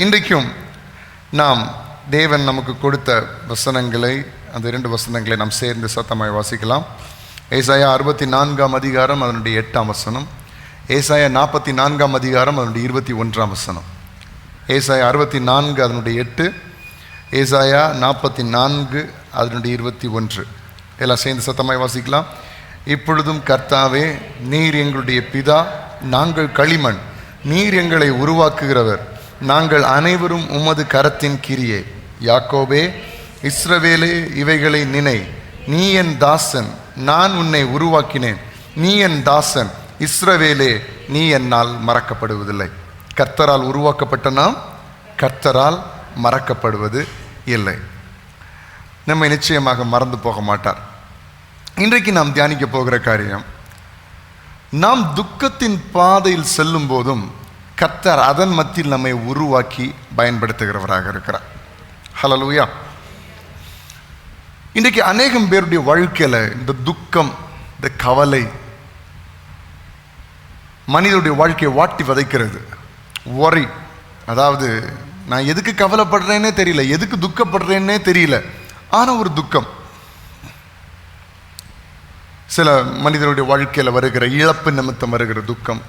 இன்றைக்கும் நாம் தேவன் நமக்கு கொடுத்த வசனங்களை, அந்த 2 வசனங்களை நாம் சேர்ந்து சத்தமாய் வாசிக்கலாம். ஏசாயா 64 அதிகாரம் அதனுடைய 8ஆம் வசனம், ஏசாயா 44 அதிகாரம் அதனுடைய 21ஆம் வசனம். ஏசாயா 64 அதனுடைய 8, ஏசாயா 44 அதனுடைய 21. எல்லாம் சேர்ந்து சத்தமாய் வாசிக்கலாம். இப்பொழுதும் கர்த்தாவே, நீர் எங்களுடைய பிதா, நாங்கள் களிமண், நீர் எங்களை உருவாக்குகிறவர், நாங்கள் அனைவரும் உமது கரத்தின் கிரியே. யாக்கோபே, இஸ்ரவேலே, இவைகளை நினை. நீ என் தாசன், நான் உன்னை உருவாக்கினேன். நீ என் தாசன், இஸ்ரவேலே, நீ என்னால் மறக்கப்படுவதில்லை. கர்த்தரால் உருவாக்கப்பட்ட நாம் கர்த்தரால் மறக்கப்படுவது இல்லை. நம்மை நிச்சயமாக மறந்து போக மாட்டார். இன்றைக்கு நாம் தியானிக்க போகிற காரியம், நாம் துக்கத்தின் பாதையில் செல்லும் போதும் கர்த்தர் அதன் மத்தியில் நம்மை உருவாக்கி பயன்படுத்துகிறவராக இருக்கிறார். ஹல்லேலூயா. இன்றைக்கு அநேகம் பேருடைய வாழ்க்கையில் இந்த துக்கம், இந்த கவலை மனிதனுடைய வாழ்க்கையை வாட்டி வதைக்கிறது. worry, அதாவது நான் எதுக்கு கவலைப்படுறேன்னே தெரியல, எதுக்கு துக்கப்படுறேன்னே தெரியல, ஆனால் ஒரு துக்கம். சில மனிதனுடைய வாழ்க்கையில் வருகிற இழப்பு நிமித்தம் வருகிற துக்கம்,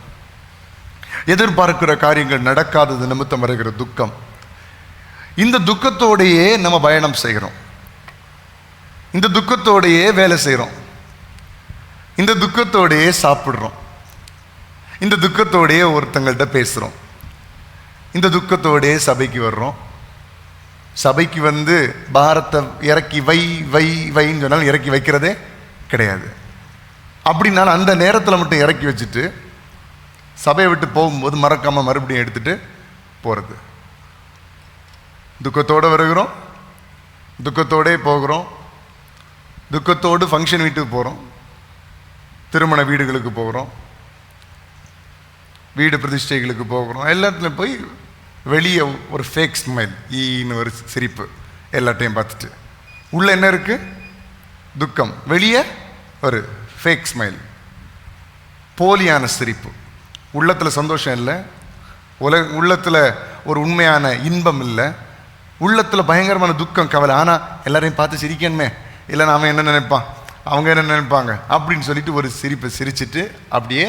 எதிர்பார்க்கிற காரியங்கள் நடக்காதது நிமித்தம் வருகிற துக்கம். இந்த துக்கத்தோடையே நம்ம பயணம் செய்கிறோம், இந்த துக்கத்தோடையே வேலை செய்கிறோம், இந்த துக்கத்தோடையே சாப்பிட்றோம், இந்த துக்கத்தோடையே ஒருத்தங்கள்ட்ட பேசுகிறோம், இந்த துக்கத்தோடையே சபைக்கு வர்றோம். சபைக்கு வந்து பாரத்தை இறக்கி வைன்னு சொன்னாலும் இறக்கி வைக்கிறதே கிடையாது. அப்படின்னாலும் அந்த நேரத்தில் மட்டும் இறக்கி வச்சுட்டு சபையை விட்டு போகும்போது மறக்காமல் மறுபடியும் எடுத்துகிட்டு போகிறது. துக்கத்தோடு வருகிறோம், துக்கத்தோடே போகிறோம், துக்கத்தோடு ஃபங்க்ஷன் வீட்டுக்கு போகிறோம், திருமண வீடுகளுக்கு போகிறோம், வீடு பிரதிஷ்டைகளுக்கு போகிறோம். எல்லாத்துலையும் போய் வெளியே ஒரு ஃபேக் ஸ்மைல், ஈன்னு ஒரு சிரிப்பு எல்லாத்தையும் பார்த்துட்டு, உள்ளே என்ன இருக்குது? துக்கம். வெளியே ஒரு ஃபேக் ஸ்மைல், போலியான சிரிப்பு. உள்ளத்தில் சந்தோஷம் இல்லை, உள்ளத்தில் ஒரு உண்மையான இன்பம் இல்லை, உள்ளத்தில் பயங்கரமான துக்கம், கவலை. ஆனால் எல்லாரையும் பார்த்து சிரிக்கணுமே, இல்லைன்னா அவன் என்ன நினைப்பான், அவங்க என்ன நினைப்பாங்க அப்படின்னு சொல்லிட்டு ஒரு சிரிப்பை சிரிச்சிட்டு அப்படியே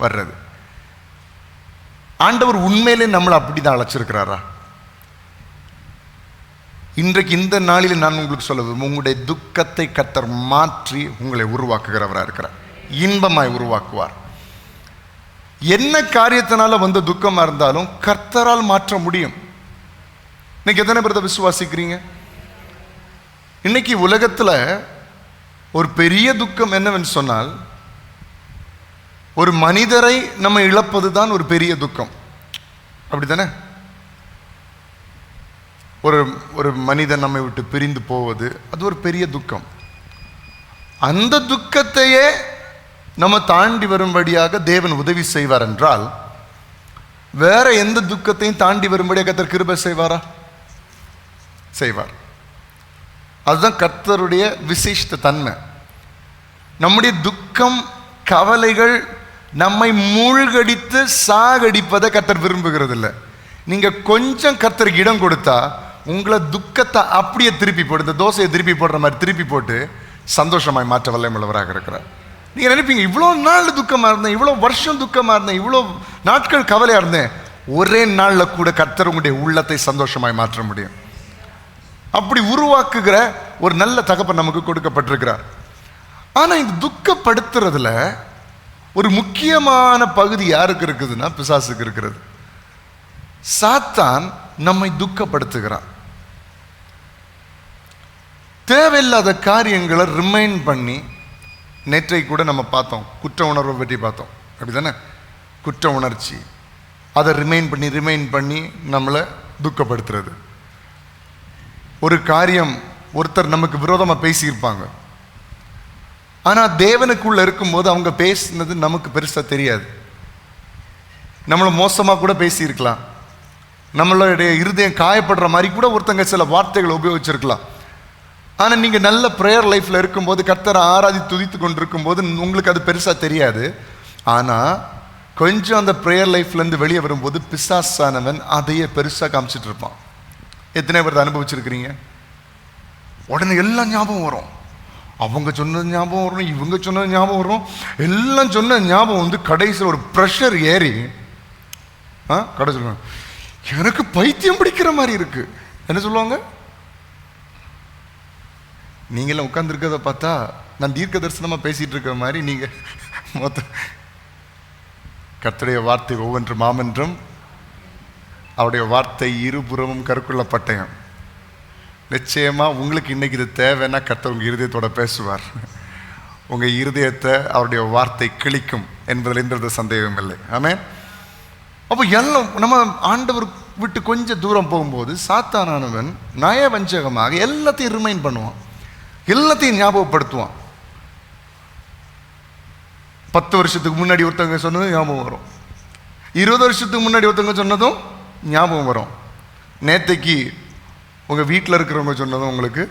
வர்றது. ஆண்டவர் உண்மையிலே நம்மளை அப்படி தான் அழைச்சிருக்கிறாரா? இன்றைக்கு இந்த நாளில் நான் உங்களுக்கு சொல்லுவேன், உங்களுடைய துக்கத்தை கர்த்தர் மாற்றி உங்களை உருவாக்குகிறவராக இருக்கிறார், இன்பமாய் உருவாக்குவார். என்ன காரியத்தினால வந்த துக்கமாக இருந்தாலும் கர்த்தரால் மாற்ற முடியும். இன்னைக்கு எத்தனை பேர் விசுவாசிக்கிறீங்க? இன்னைக்கு உலகத்தில் ஒரு பெரிய துக்கம் என்னவென்று சொன்னால், ஒரு மனிதரை நம்ம இழப்பது தான் ஒரு பெரிய துக்கம். அப்படித்தானே? ஒரு மனிதன் நம்மை விட்டு பிரிந்து போவது அது ஒரு பெரிய துக்கம். அந்த துக்கத்தையே நம்ம தாண்டி வரும்படியாக தேவன் உதவி செய்வார் என்றால், வேற எந்த துக்கத்தையும் தாண்டி வரும்படியாக கர்த்தர் கிருபை செய்வாரா? செய்வார். அதுதான் கர்த்தருடைய விசேஷ தன்மை. நம்முடைய துக்கம், கவலைகள் நம்மை மூழ்கடித்து சாகடிப்பதை கர்த்தர் விரும்புகிறது இல்லை. நீங்க கொஞ்சம் கர்த்தருக்கு இடம் கொடுத்தா உங்களை துக்கத்தை அப்படியே திருப்பி போட்டு, இந்த தோசையை திருப்பி போடுற மாதிரி திருப்பி போட்டு சந்தோஷமாய் மாற்ற வல்லமையுள்ளவராக இருக்கிறார். நீங்கள் நினைப்பீங்க, இவ்வளோ நாள் துக்கமாக இருந்தேன், இவ்வளோ வருஷம் துக்கமாக இருந்தேன், இவ்வளோ நாட்கள் கவலையாக இருந்தேன், ஒரே நாளில் கூட கர்த்தர் உங்களுடைய உள்ளத்தை சந்தோஷமாய் மாற்ற முடியும். அப்படி உருவாக்குகிற ஒரு நல்ல தகப்பன் நமக்கு கொடுக்கப்பட்டிருக்கிறார். ஆனால் இந்த துக்கப்படுத்துறதுல ஒரு முக்கியமான பகுதி யாருக்கு இருக்குதுன்னா, பிசாசுக்கு இருக்கிறது. சாத்தான் நம்மை துக்கப்படுத்துகிறான். தேவையில்லாத காரியங்களை ரிமைண்ட் பண்ணி, நேற்றை கூட நம்ம பார்த்தோம், குற்ற உணர்வை பற்றி பார்த்தோம். அப்படி தானே? குற்ற உணர்ச்சி, அதை ரிமைண்ட் பண்ணி நம்மளை துக்கப்படுத்துறது. ஒரு காரியம், ஒருத்தர் நமக்கு விரோதமாக பேசியிருப்பாங்க, ஆனால் தேவனுக்குள்ளே இருக்கும்போது அவங்க பேசினது நமக்கு பெருசாக தெரியாது. நம்மளை மோசமாக கூட பேசியிருக்கலாம், நம்மளுடைய இருதயம் காயப்படுற மாதிரி கூட ஒருத்தங்க சில வார்த்தைகளை உபயோகிச்சிருக்கலாம். ஆனால் நீங்கள் நல்ல ப்ரேயர் லைஃப்பில் இருக்கும்போது, கர்த்தரை ஆராதி துதித்து கொண்டு இருக்கும்போது உங்களுக்கு அது பெருசாக தெரியாது. ஆனால் கொஞ்சம் அந்த ப்ரேயர் லைஃப்லேருந்து வெளியே வரும்போது பிசாசானவன் அதையே பெருசாக காமிச்சிட்டு இருப்பான். எத்தனை பேர் அனுபவிச்சிருக்கிறீங்க? உடனே எல்லாம் ஞாபகம் வரும், அவங்க சொன்னது ஞாபகம் வரும், இவங்க சொன்னது ஞாபகம் வரும், எல்லாம் சொன்ன ஞாபகம் வந்து கடைசியில் ஒரு ப்ரெஷர் ஏறி கடை சொல்லுவாங்க, எனக்கு பைத்தியம் பிடிக்கிற மாதிரி இருக்கு. என்ன சொல்லுவாங்க? நீங்களாம் உட்கார்ந்துருக்கிறத பார்த்தா நான் தீர்க்க தரிசனமாக பேசிட்டு இருக்கிற மாதிரி நீங்கள் மொத்த கர்த்தருடைய வார்த்தை ஒவ்வொன்று மாமன்றம், அவருடைய வார்த்தை இருபுறமும் கருக்குள்ள பட்டயம். நிச்சயமா உங்களுக்கு இன்னைக்கு இது தேவைன்னா கர்த்தர் உங்க இருதயத்தோட பேசுவார். உங்க இருதயத்தை அவருடைய வார்த்தை கிழிக்கும் என்பதில் எந்த சந்தேகம் இல்லை. ஆமென். அப்போ எல்லாம் நம்ம ஆண்டவர் விட்டு கொஞ்சம் தூரம் போகும்போது சாத்தானானவன் நயவஞ்சகமாக எல்லாத்தையும் ரிமைண்ட் பண்ணுவான், எல்லாத்தையும் ஞாபகப்படுத்துவான். 10 வருஷத்துக்கு முன்னாடி ஒருத்தவங்க சொன்னதும் ஞாபகம் வரும், 20 வருஷத்துக்கு முன்னாடி ஒருத்தவங்க சொன்னதும் ஞாபகம் வரும், நேற்றைக்கு உங்கள் வீட்டில் இருக்கிறவங்க சொன்னதும் உங்களுக்கு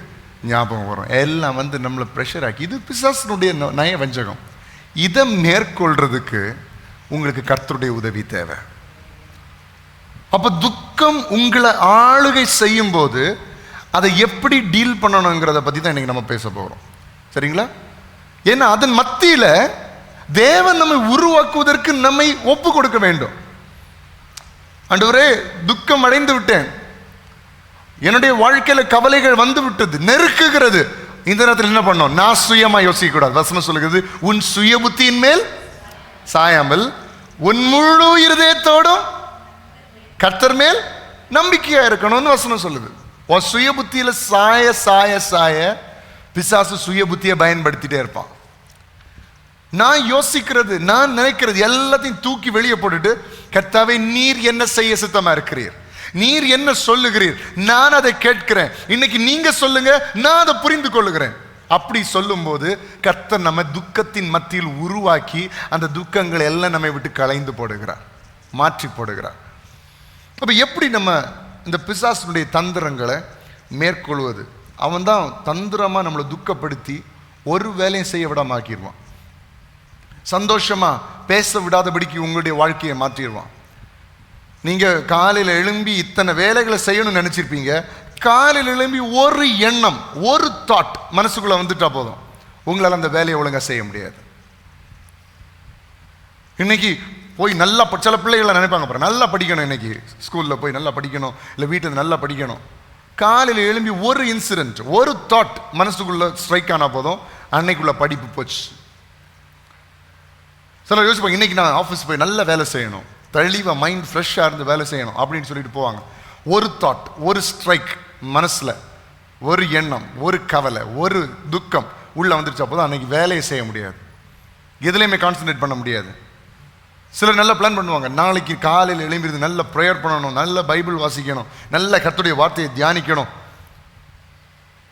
ஞாபகம் வரும். எல்லாம் வந்து நம்மளை ப்ரெஷர் ஆக்கி, இது பிசாசனுடைய நயவஞ்சகம். இதை மேற்கொள்றதுக்கு உங்களுக்கு கர்த்தருடைய உதவி தேவை. அப்போ துக்கம் உங்களை ஆளுகை செய்யும் போது அதை எப்படி டீல் பண்ணணுங்கிறத பற்றி தான் இன்னைக்கு நம்ம பேச போகிறோம். சரிங்களா? ஏன்னா அதன் மத்தியில் தேவன் நம்மை உருவாக்குவதற்கு நம்மை ஒப்பு கொடுக்க வேண்டும். ஆண்டவரே, துக்கம் அடைந்து விட்டேன், என்னுடைய வாழ்க்கையில கவலைகள் வந்து விட்டது, நெருக்குகிறது. இந்த நேரத்தில் என்ன பண்ணோம்? நான் சுயமா யோசிக்க கூடாது. வசனம் சொல்லுகிறது, உன் சுய புத்தியின் மேல் சாயாமல் உன் முழு இருதயத்தோடும் கர்த்தர் மேல் நம்பிக்கையா இருக்கணும்னு வசனம் சொல்லுது. உன் சுய புத்தியில சாய சாய சாய பிசாசு சுய புத்தியை பயன்படுத்திட்டே இருப்பான். நான் யோசிக்கிறது, நான் நினைக்கிறது எல்லாத்தையும் தூக்கி வெளியே போட்டுட்டு, கர்த்தாவே நீர் என்ன செய்ய சித்தமா இருக்கிறீர், நீர் என்ன சொல்லுகிறீர், நான் அதை கேட்கிறேன், இன்னைக்கு நீங்க சொல்லுங்க, நான் அதை புரிந்து கொள்ளுகிறேன். அப்படி சொல்லும்போது கர்த்தர் நம்ம துக்கத்தின் மத்தியில் உருவாக்கி அந்த துக்கங்களை எல்லாம் நம்மை விட்டு களைந்து போடுகிறார், மாற்றி போடுகிறார். அப்ப எப்படி நம்ம இந்த பிசாசுடைய தந்திரங்களை மேற்கொள்வது? அவன் தான் தந்திரமா நம்மளை துக்கப்படுத்தி ஒரு வேலையும் செய்ய விடாம ஆக்கிடுவான். சந்தோஷமா பேச விடாதபடிக்கு உங்களுடைய வாழ்க்கையை மாற்றிடுவான். நீங்க காலையில் எழும்பி இத்தனை வேலைகளை செய்யணும்னு நினைச்சிருப்பீங்க, காலையில் எழும்பி ஒரு எண்ணம், ஒரு தாட் மனசுக்குள்ள வந்துட்டா போதும், உங்களால் அந்த வேலையை ஒழுங்கா செய்ய முடியாது. இன்னைக்கு போய் நல்லா சில பிள்ளைகளை நினைப்பாங்க, பாருங்க, நல்லா படிக்கணும், இன்னைக்கு ஸ்கூலில் போய் நல்லா படிக்கணும், இல்லை வீட்டில் நல்லா படிக்கணும். காலையில் எழும்பி ஒரு இன்சிடென்ட், ஒரு தாட் மனசுக்குள்ள ஸ்ட்ரைக் ஆனா போதும், அன்னைக்குள்ள படிப்பு போச்சு. சிலர் யோசிப்பாங்க, இன்னைக்கு நான் ஆஃபீஸ் போய் நல்ல வேலை செய்யணும், தெளிவாக மைண்ட் ஃப்ரெஷ்ஷாக இருந்து வேலை செய்யணும் அப்படின்னு சொல்லிட்டு போவாங்க. ஒரு தாட், ஒரு ஸ்ட்ரைக் மனசில், ஒரு எண்ணம், ஒரு கவலை, ஒரு துக்கம் உள்ளே வந்துருச்சா போதும், அன்னைக்கு வேலையை செய்ய முடியாது, எதுலையுமே கான்சன்ட்ரேட் பண்ண முடியாது. சிலர் நல்ல பிளான் பண்ணுவாங்க, நாளைக்கு காலையில் எழும்பிருந்து நல்ல ப்ரேயர் பண்ணணும், நல்ல பைபிள் வாசிக்கணும், நல்ல கர்த்தருடைய வார்த்தையை தியானிக்கணும்.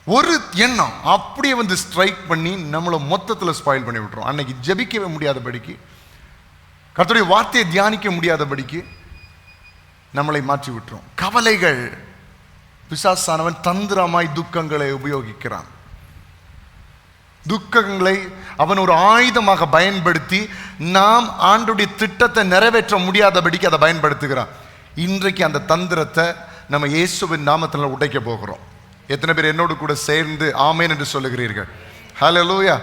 ஒரு எண்ணம் அப்படியே வந்து ஸ்ட்ரைக் பண்ணி நம்மளை மொத்தத்தில் ஸ்பாயில் பண்ணி விட்டுரும். அன்னைக்கு ஜெபிக்கவே முடியாதபடிக்கு, கர்த்தருடைய வார்த்தையை தியானிக்க முடியாதபடிக்கு நம்மளை மாற்றி விட்டுரும். கவலைகள், பிசாசானவன் தந்திரமாய் துக்கங்களை உபயோகிக்கிறான். துக்கங்களை அவன் ஒரு ஆயுதமாக பயன்படுத்தி நாம் ஆண்டுடைய திட்டத்தை நிறைவேற்ற முடியாதபடிக்கு அதை பயன்படுத்துகிறான். இன்றைக்கு அந்த தந்திரத்தை நம்ம இயேசுவின் நாமத்தில் உடைக்க போகிறோம். எத்தனை பேர் என்னோடு கூட சேர்ந்து ஆமேன் என்று சொல்லுகிறீர்கள்? ஹல்லேலூயா.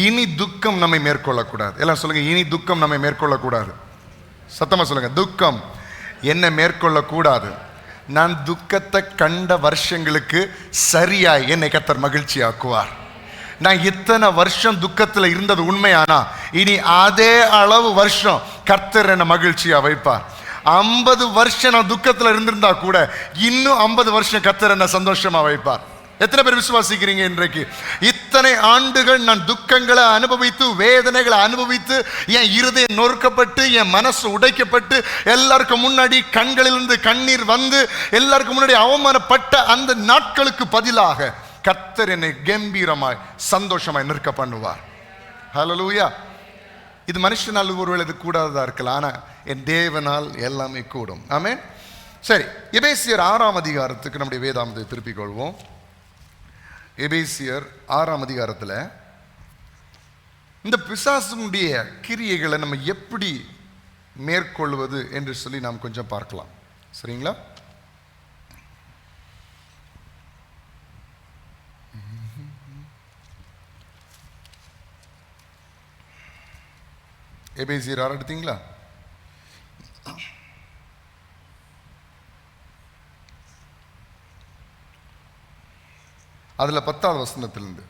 இனி துக்கம் நம்மை மேற்கொள்ளக்கூடாது. எல்லாம் சொல்லுங்க, இனி துக்கம் நம்மை மேற்கொள்ளக்கூடாது. சத்தமா சொல்லுங்க, துக்கம் என்னை மேற்கொள்ளக்கூடாது. நான் துக்கத்தை கண்ட வருஷங்களுக்கு சரியாய் என்னை கர்த்தர் மகிழ்ச்சி ஆக்குவார். நான் இத்தனை வருஷம் துக்கத்தில் இருந்தது உண்மையானா இனி அதே அளவு வருஷம் கர்த்தர் என்னை மகிழ்ச்சியா வைப்பார். 50 வருஷம் நான் துக்கத்தில் இருந்திருந்தா கூட இன்னும் 50 வருஷம் கர்த்தர் என்னை சந்தோஷமா வைப்பார். எத்தனை பேர் விசுவாசிக்கிறீங்க? இன்றைக்கு இத்தனை ஆண்டுகள் நான் துக்கங்களை அனுபவித்து, வேதனைகளை அனுபவித்து, என் இருதயம் நொறுக்கப்பட்டு, என் மனசு உடைக்கப்பட்டு, எல்லாருக்கும் முன்னாடி கண்களிலிருந்து கண்ணீர் வந்து, எல்லாருக்கும் முன்னாடி அவமானப்பட்ட அந்த நாட்களுக்கு பதிலாக கர்த்தர் என்னை கம்பீரமாய் சந்தோஷமாய் நிற்க பண்ணுவார். ஹல்லேலூயா. இது மனுஷனால் ஒருவேளை இது கூடாததா இருக்கலாம், ஆனா என் தேவனால் எல்லாமே கூடும். ஆமென். சரி, எபேசியர் 6ஆம் அதிகாரத்துக்கு நம்முடைய வேதாந்தத்தை திருப்பிக் கொள்வோம். எபேசியர் 6ஆம் அதிகாரத்தில் இந்த பிசாசுடைய கிரியைகளை நம்ம எப்படி மேற்கொள்வது என்று சொல்லி நாம் கொஞ்சம் பார்க்கலாம். சரிங்களா? எபேசியர் 6 எடுத்தீங்களா? அதில் 10வது வசனத்திலிருந்து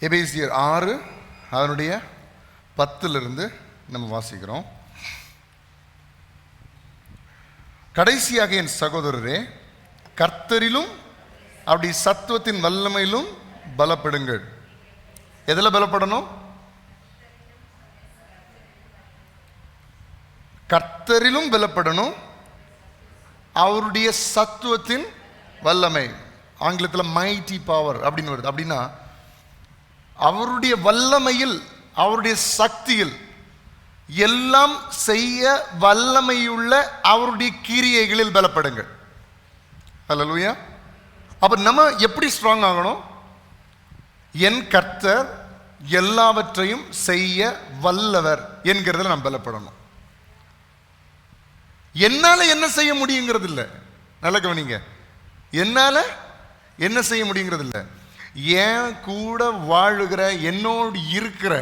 எபேசியர் 6 அதனுடைய 10லிருந்து நம்ம வாசிக்கிறோம். கடைசியாக என் சகோதரரே, கர்த்தரிலும் அப்படி சத்துவத்தின் வல்லமையிலும் பலப்படுங்கள். எதில் பலப்படணும்? கர்த்தரிலும் பலப்படணும், அவருடைய சத்துவத்தின் வல்லமை, ஆங்கிலத்தில் மைட்டி பவர் அப்படின்னு வருது. அப்படின்னா அவருடைய வல்லமையில், அவருடைய சக்தியில் எல்லாம் செய்ய வல்லமையுள்ள அவருடைய கிரியைகளில் பலப்படுங்கள். அல்லேலூயா. அப்ப நம்ம எப்படி ஸ்ட்ராங் ஆகணும்? என் கர்த்தர் எல்லாவற்றையும் செய்ய வல்லவர் என்கிறதுல நாம் பலப்படணும். என்னால என்ன செய்ய முடியுங்கிறது இல்லை. நல்ல கவனிங்க, என்னால என்ன செய்ய முடியுங்கிறது இல்லை. என் கூட வாழுகிற, என்னோடு இருக்கிற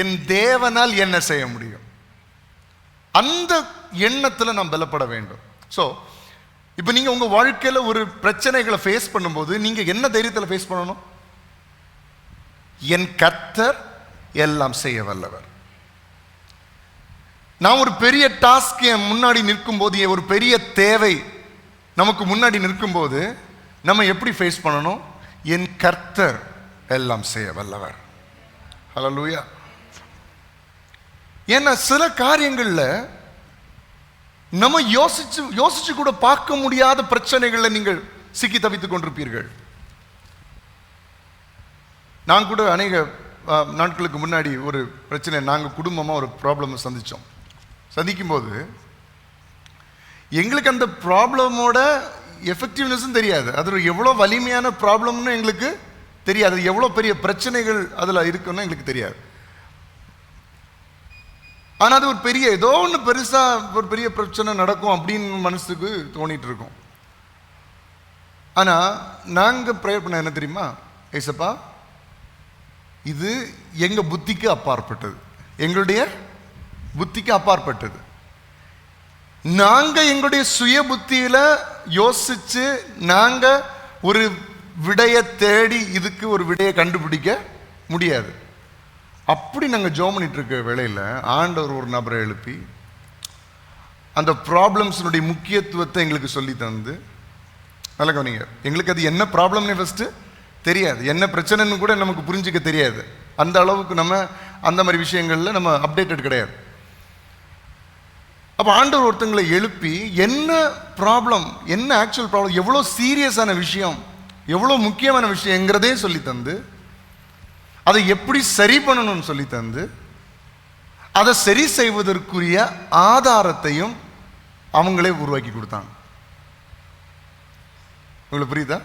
என் தேவனால் என்ன செய்ய முடியும், அந்த எண்ணத்தில் நாம் பலப்பட வேண்டும். ஸோ இப்போ நீங்கள் உங்கள் வாழ்க்கையில் ஒரு பிரச்சனைகளை ஃபேஸ் பண்ணும்போது நீங்கள் என்ன தைரியத்தில் ஃபேஸ் பண்ணணும்? என் கர்த்தர் எல்லாம் செய்ய வல்லவர். நான் ஒரு பெரிய டாஸ்க் என் முன்னாடி நிற்கும்போது, ஒரு பெரிய தேவை நமக்கு முன்னாடி நிற்கும்போது நம்ம எப்படி ஃபேஸ் பண்ணணும்? என் கர்த்தர் எல்லாம் செய்ய வல்லவர். ஹல்லேலூயா. ஏன்னா சில காரியங்களில் நம்ம யோசிச்சு கூட பார்க்க முடியாத பிரச்சனைகளில் நீங்கள் சிக்கி தவித்துக் கொண்டிருப்பீர்கள். நான் கூட அநேக நாட்களுக்கு முன்னாடி ஒரு பிரச்சனை, நாங்கள் குடும்பமாக ஒரு ப்ராப்ளம் சந்திக்கும் போது எங்களுக்கு அந்த ப்ராப்ளமோட எஃபெக்டிவ்னஸும் தெரியாது, அது எவ்வளோ வலிமையான ப்ராப்ளம்னு எங்களுக்கு தெரியாது, எவ்வளோ பெரிய பிரச்சனைகள் அதில் இருக்குன்னு எங்களுக்கு தெரியாது. ஆனால் அது ஒரு பெரிய, ஏதோ ஒன்று பெருசாக ஒரு பெரிய பிரச்சனை நடக்கும் அப்படின்னு மனசுக்கு தோணிட்டு இருக்கோம். ஆனால் நாங்கள் ப்ரேயர் பண்ண என்ன தெரியுமா? ஏசப்பா, இது எங்கள் புத்திக்கு அப்பாற்பட்டது, எங்களுடைய புத்திக்கு அப்பாற்பட்டது. நாங்கள் எங்களுடைய சுய புத்தியில் யோசித்து நாங்கள் ஒரு விடையை தேடி இதுக்கு ஒரு விடையை கண்டுபிடிக்க முடியாது. அப்படி நாங்கள் ஜெபம் பண்ணிட்டு இருக்க வேளையில் ஆண்டவர் ஒரு நபரை எழுப்பி அந்த ப்ராப்ளம்ஸினுடைய முக்கியத்துவத்தை எங்களுக்கு சொல்லி தந்து, நல்ல கவனிங்க, எங்களுக்கு அது என்ன ப்ராப்ளம்னு ஃபஸ்ட்டு தெரியாது, என்ன பிரச்சனைன்னு கூட நமக்கு புரிஞ்சிக்க தெரியாது. அந்த அளவுக்கு நம்ம அந்த மாதிரி விஷயங்களில் நம்ம அப்டேட்டட் கிடையாது. அப்போ ஆண்டவர் ஒருத்தங்களை எழுப்பி என்ன ப்ராப்ளம், என்ன ஆக்சுவல் ப்ராப்ளம், எவ்வளோ சீரியஸான விஷயம், எவ்வளோ முக்கியமான விஷயங்கிறதே சொல்லி தந்து, அதை எப்படி சரி பண்ணணும்னு சொல்லி தந்து, அதை சரி செய்வதற்குரிய ஆதாரத்தையும் அவங்களே உருவாக்கி கொடுத்தாங்க. உங்களுக்கு புரியுதா?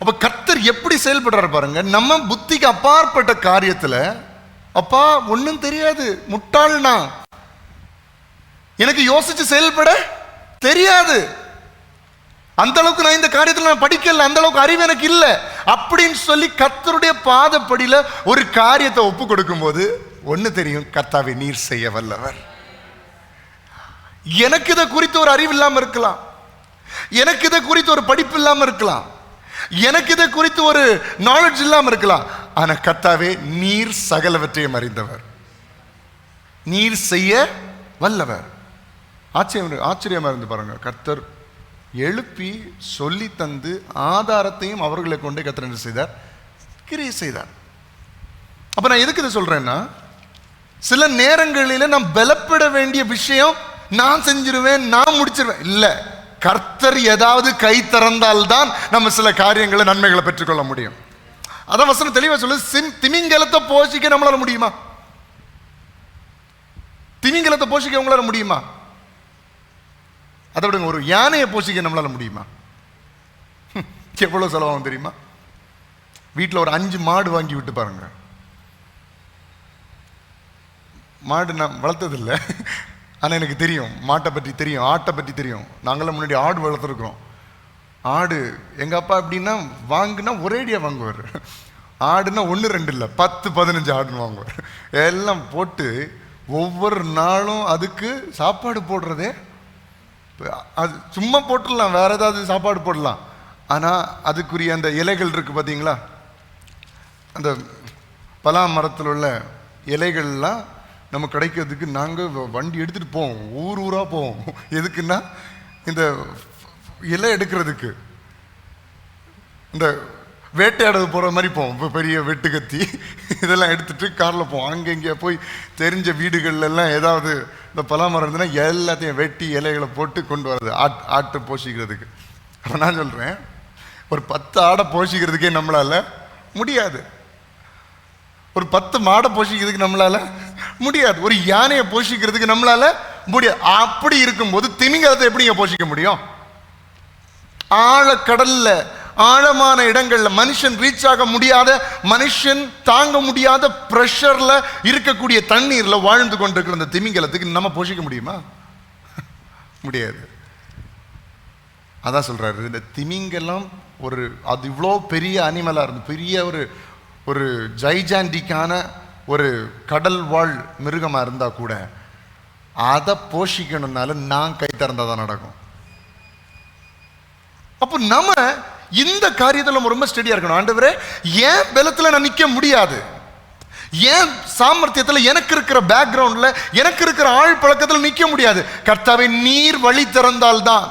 அப்ப கர்த்தர் எப்படி செயல்படுறாரு பாருங்க. நம்ம புத்திக்கு அப்பாற்பட்ட காரியத்துல, அப்பா ஒன்றும் தெரியாது, முட்டாள்னா, எனக்கு யோசிச்சு செயல்பட தெரியாது, அந்த அளவுக்கு நான் இந்த காரியத்தில் நான் படிக்கல, அந்த அளவுக்கு அறிவு எனக்கு இல்லை அப்படின்னு சொல்லி கர்த்தருடைய பாதப்படியில ஒரு காரியத்தை ஒப்பு கொடுக்கும் போது ஒன்று தெரியும், கர்த்தாவே நீர் செய்ய வல்லவர். எனக்கு இதை குறித்து ஒரு அறிவு இல்லாமல் இருக்கலாம், எனக்கு இதை குறித்து ஒரு படிப்பு இல்லாமல் இருக்கலாம், எனக்கு இதை குறித்து ஒரு நாலேஜ் இல்லாமல் இருக்கலாம், ஆனா கர்த்தாவே நீர் சகலவற்றையும் அறிந்தவர், நீர் செய்ய வல்லவர். ஆச்சரியமா இருந்து பாருங்க. கர்த்தர் எழுப்பி சொல்லி தந்து ஆதாரத்தையும் அவர்களை கொண்டு கர்த்தர் என்ன செய்தார்? கிரியை செய்தார். அப்ப நான் எதுக்கு இதை சொல்றேன்னா, சில நேரங்களில் நாம் பலப்பட வேண்டிய விஷயம் நான் செஞ்சிருவேன், நான் முடிச்சிருவேன் இல்ல, கர்த்தர் ஏதாவது கை திறந்தால்தான் நம்ம சில காரியங்களை, நன்மைகளை பெற்றுக்கொள்ள முடியும். அதான் வசனம் தெளிவா சொல்லு. திமிங்கலத்தை போஷிக்க நம்மளால முடியுமா? திமிங்கலத்தை போஷிக்க உங்களால முடியுமா? அதை விடுங்க, ஒரு யானையை போஷிக்க நம்மளால முடியுமா? எவ்வளோ செலவாகும் தெரியுமா? வீட்டில் ஒரு 5 மாடு வாங்கி விட்டு பாருங்க. மாடு நான் வளர்த்ததில்லை, ஆனால் எனக்கு தெரியும், மாட்டை பற்றி தெரியும், ஆட்டை பற்றி தெரியும். நாங்களாம் முன்னாடி ஆடு வளர்த்துருக்குறோம். ஆடு எங்கள் அப்பா எப்படின்னா வாங்குனா ஒரேடியாக வாங்குவார். ஆடுனா 1 2 இல்லை, 10 15 ஆடுன்னு வாங்குவார். எல்லாம் போட்டு ஒவ்வொரு நாளும் அதுக்கு சாப்பாடு போடுறதே, அது சும்மா போட்டுடலாம், வேற ஏதாவது சாப்பாடு போடலாம். ஆனால் அதுக்குரிய அந்த இலைகள் இருக்குது பார்த்தீங்களா, அந்த பலா மரத்தில் உள்ள இலைகள்லாம் நம்ம கிடைக்கிறதுக்கு நாங்கள் வண்டி எடுத்துகிட்டு போவோம், ஊர் ஊராக போவோம். எதுக்குன்னா இந்த இலை எடுக்கிறதுக்கு, இந்த வேட்டையாடுறது போகிற மாதிரி போவோம். இப்போ பெரிய வெட்டு கத்தி இதெல்லாம் எடுத்துகிட்டு காரில் போவோம். அங்கே இங்கே போய் தெரிஞ்ச வீடுகள்லாம் ஏதாவது இந்த பலாமரம் இருந்ததுன்னா எல்லாத்தையும் வெட்டி இலைகளை போட்டு கொண்டு வர்றது ஆட்டை போஷிக்கிறதுக்கு. அப்போ நான் சொல்கிறேன், ஒரு 10 ஆடை போஷிக்கிறதுக்கே நம்மளால் முடியாது, ஒரு 10 மாடை போஷிக்கிறதுக்கு நம்மளால முடியாது, ஒரு யானையை போஷிக்கிறதுக்கு நம்மளால முடியாது. அப்படி இருக்கும்போது திமிங்கலத்தை எப்படிங்க போஷிக்க முடியும்? ஆழக்கடல்ல, ஆழமான இடங்கள்ல, மனுஷன் ரீச் ஆக முடியாத, மனுஷன் தாங்க முடியாத பிரஷர்ல இருக்கக்கூடிய தண்ணீர்ல வாழ்ந்து கொண்டிருக்கிற அந்த திமிங்கலத்துக்கு நம்ம போஷிக்க முடியுமா? முடியாது. அதான் சொல்றாரு, இந்த திமிங்கலம் ஒரு, அது இவ்வளோ பெரிய அனிமலா இருந்து, பெரிய ஒரு ஜைஜாண்டிக்கான ஒரு கடல் வாழ் மிருகமா இருந்தா கூட அதை போஷிக்கணும்னால நான் கை திறந்தாதான் நடக்கும். அப்போ நம்ம இந்த காரியத்தில் நம்ம ரொம்ப ஸ்டெடியா இருக்கணும். ஆண்டவரே, ஏன் பலத்தில் நான் நிற்க முடியாது, ஏன் சாமர்த்தியத்தில், எனக்கு இருக்கிற பேக்ரவுண்ட்ல, எனக்கு இருக்கிற ஆள் பழக்கத்தில் நிற்க முடியாது. கர்த்தாவே, நீர் வழி திறந்தால்தான்,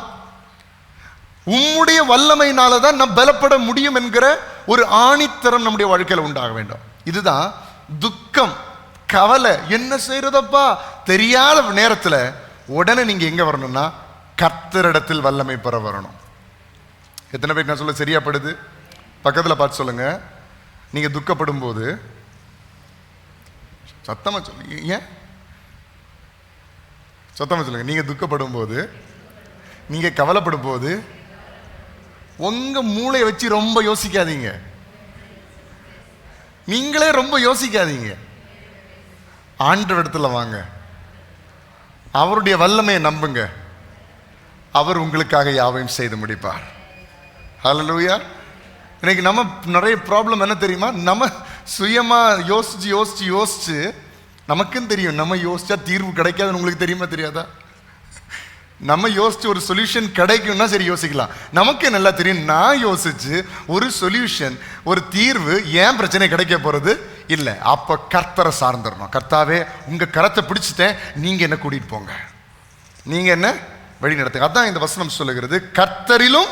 உம்முடைய வல்லமையினால தான் நான் பலப்பட முடியும் என்கிற ஒரு ஆணித்தரம் நம்முடைய வாழ்க்கையில் உண்டாக வேண்டும். இதுதான் துக்கம், கவலை, என்ன செய்யறதப்பா தெரியாத நேரத்தில் உடனே நீங்க எங்க வரணும்னா கர்த்தரிடத்தில் வல்லமை பெற வரணும். எத்தனை பேருக்கு நான் சொல்ல சரியாப்படுது? பக்கத்தில் பார்த்து சொல்லுங்க. நீங்க துக்கப்படும் போது சத்தமா சொல்லுங்க, ஏன் சத்தமா சொல்லுங்க. நீங்க துக்கப்படும் போது, நீங்க கவலைப்படும் போது உங்க மூளையை வச்சு ரொம்ப யோசிக்காதீங்க, நீங்களே ரொம்ப யோசிக்காதீங்க. ஆண்டவரிடத்துல வாங்க, அவருடைய வல்லமையை நம்புங்க, அவர் உங்களுக்காக யாவையும் செய்து முடிப்பார். ஹல்லேலூயா. இன்னைக்கு நம்ம நிறைய ப்ராப்ளம் என்ன தெரியுமா? நம்ம சுயமா யோசிச்சு யோசிச்சு யோசிச்சு, நமக்குன்னு தெரியும் நம்ம யோசிச்சா தீர்வு கிடைக்காதுன்னு உங்களுக்கு தெரியுமா தெரியாதா? நம்ம யோசிச்சு ஒரு சொல்யூஷன் கிடைக்கும்னா சரி யோசிக்கலாம். நமக்கு நல்லா தெரியும், நான் யோசிச்சு ஒரு சொல்யூஷன், ஒரு தீர்வு, ஏன் பிரச்சனை கிடைக்க போறது இல்லை. அப்ப கர்த்தரை சார்ந்துடணும். கர்த்தாவே, உங்க கரத்தை பிடிச்சிட்டேன், நீங்க என்ன கூட்டிட்டு போங்க, நீங்க என்ன வழி நடத்துங்க. அதான் இந்த வசனம் சொல்லுகிறது, கர்த்தரிலும்